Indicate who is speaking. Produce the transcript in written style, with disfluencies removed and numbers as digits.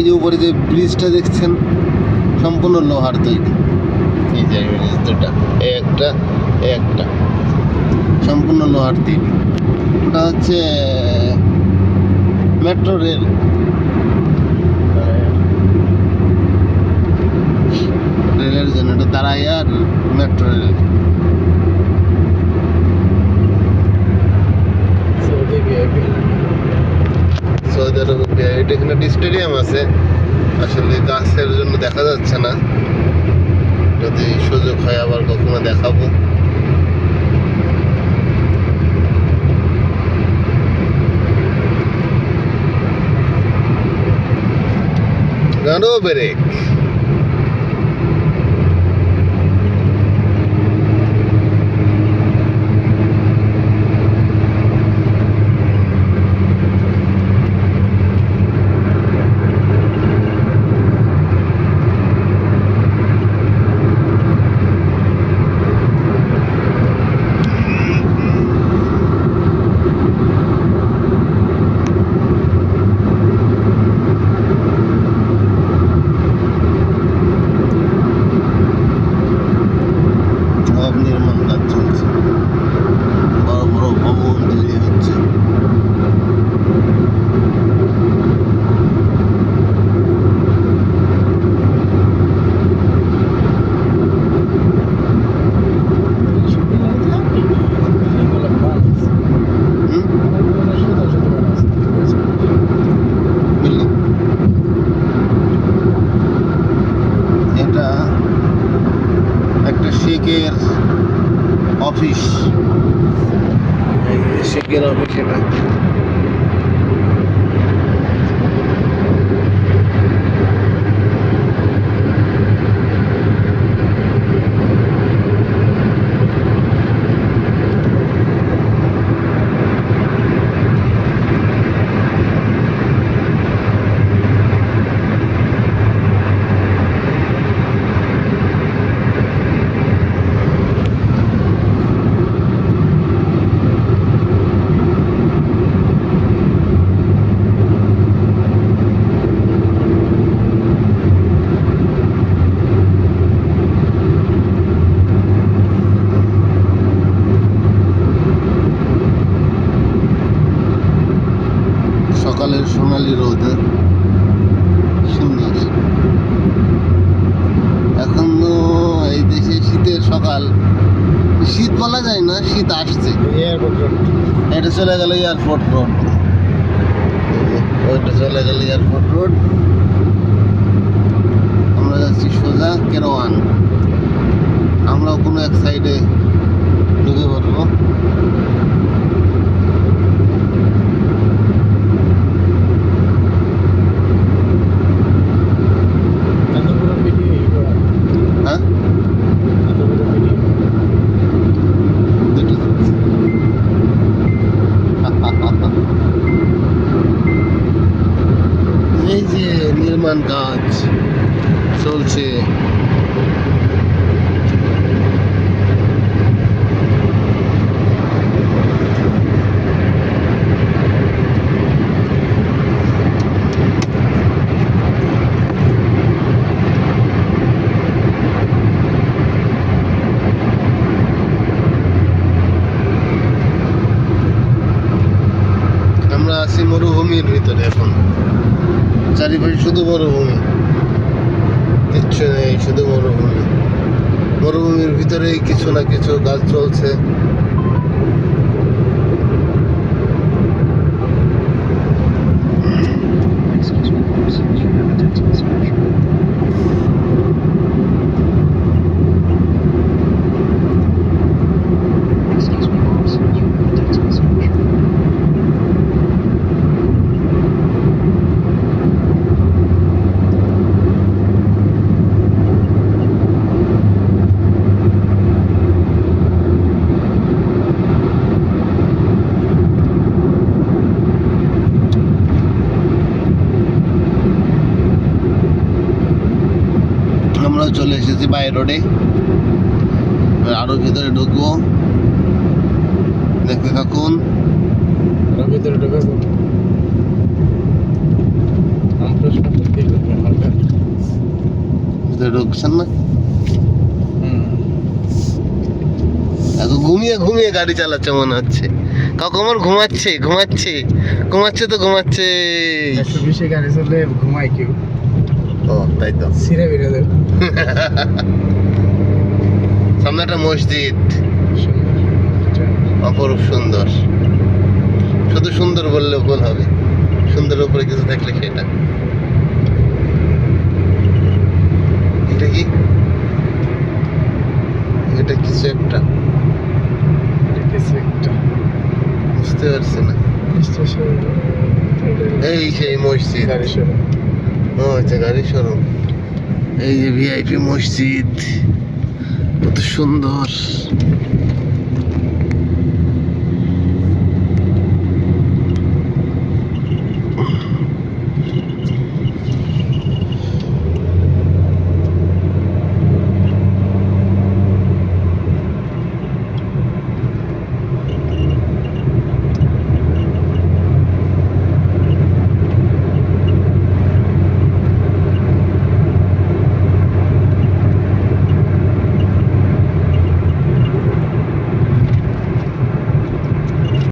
Speaker 1: যে উপরে যে ব্রিজটা দেখছেন সম্পূর্ণ লোহার তৈরি। এই যে ব্রিজ দুটা, একটা একটা সম্পূর্ণ লোহার তৈরি। ওটা হচ্ছে মেট্রো রেল। রেলের জন্য এটা দাঁড়ায় আর মেট্রো রেল। সৌদি আরবে এটা এখানে একটা স্টেডিয়াম আছে, আসলে গাছের জন্য দেখা যাচ্ছে না। যদি সুযোগ হয় আবার কখনো দেখাবো। গানও ব্রেক। নির্মাণ কাজ চলছে, বড় বড় ভবন তৈরি হচ্ছে। এটা একটা শেখের অফিস, শেখের অফিস এটা। সকালের সোনালি রোদ, সুন্দর। এখন তো এই দেশে শীতের সকাল, শীত বলা যায় না, শীত আসছে। এটা চলে গেল এয়ারপোর্ট রোড, ওইটা চলে গেল এয়ারপোর্ট রোড। আমরা যাচ্ছি সোজা কেরোয়ান। আমরাও কোনো এক সাইডে ঢুকে পড়বো। হ্যাঁ, এই যে নির্মাণ কাজ চলছে। আমরা আছি মরুভূমির ভিতরে এখন, চারিপাশে শুধু মরুভূমি, কিচ্ছু নেই, শুধু মরুভূমি। মরুভূমির ভিতরেই কিছু না কিছু কাজ চলছে। আমরাও চলে এসেছি বাই রোডে, আরো ভিতরে ঢুকবো, দেখতে থাকুন।
Speaker 2: ভিতরে ঢুকবো।
Speaker 1: করছেন না? এত ঘুমিয়ে ঘুমিয়ে গাড়ি চালাচ্ছে মনে হচ্ছে। কাকু আমার ঘুমাচ্ছে ঘুমাচ্ছে ঘুমাচ্ছে তো ঘুমাচ্ছে।
Speaker 2: 120 গাড়ি চললে ঘুমায় কেউ?
Speaker 1: ও তাই তো।
Speaker 2: সিরে বেরো দেব।
Speaker 1: সামনে একটা মসজিদ, অপরূপ সুন্দর। শুধু সুন্দর বললে ভুল হবে, সুন্দর উপরে কিছু থাকলে সেটা। এটা কি? এটা কিছু একটা বুঝতে পারছি না। এই সেই মসজিদ।
Speaker 2: গাড়ি শুরু।
Speaker 1: ও আচ্ছা, গাড়ি শোরুম। এই যে ভিআইপি মসজিদ, কত সুন্দর।